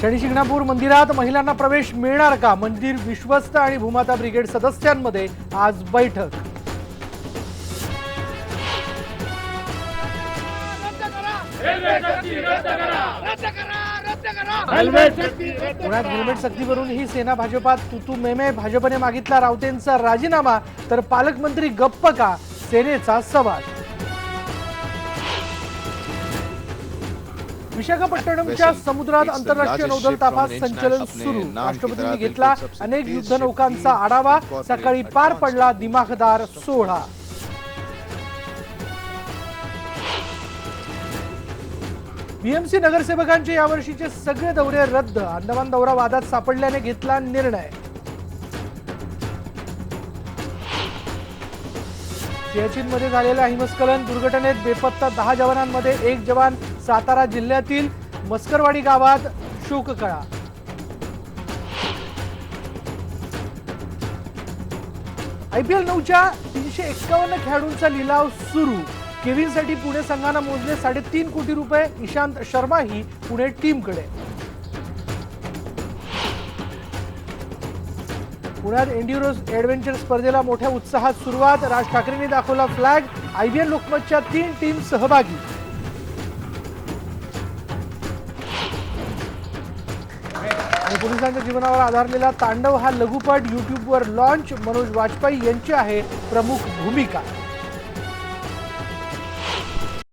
शनी शिंगणापूर मंदिरात महिलांना प्रवेश मिळणार का? मंदिर विश्वस्त आणि भूमाता ब्रिगेड सदस्यांमध्ये आज बैठक। पुण्यात हेल्मेट सक्तीवरून ही सेना भाजपात तुतू मेमे। भाजपने मागितला राऊतेंचा राजीनामा, तर पालकमंत्री गप्प का? सेनेचा सवाल। विशाखापट्टणमच्या समुद्रात आंतरराष्ट्रीय नौदल तपास संचलन सुरू। राष्ट्रपतींनी घेतला अनेक युद्धनौकांचा आढावा। सकाळी पार पडला दिमाखदार सोहळा। बीएमसी नगरसेवकांचे यावर्षीचे सगळे दौरे रद्द। अंदमान दौरा वादात सापडल्याने घेतला निर्णय। सियाचीनमध्ये झालेल्या हिमस्खलन दुर्घटनेत बेपत्ता 10 जवानांमध्ये एक जवान। सातारा जिल्ह्यातील मस्करवाडी गावात शोककळा। IPL 9च्या 351 खेळाडूंचा लिलाव सुरू। केविनसाठी पुणे संघानं मोजले 3.5 कोटी रुपये। इशांत शर्माही पुणे टीमकडे। पुण्यात एंड्युरो ॲडव्हेंचर स्पर्धेला मोठ्या उत्साहात सुरुवात। राज ठाकरेंनी दाखवला फ्लॅग। IBL लोकमतच्या 3 टीम सहभागी। आणि पोलिसांच्या जीवनावर आधारलेला तांडव हा लघुपट यूट्यूबवर लॉन्च। मनोज वाजपेयी यांची आहे प्रमुख भूमिका।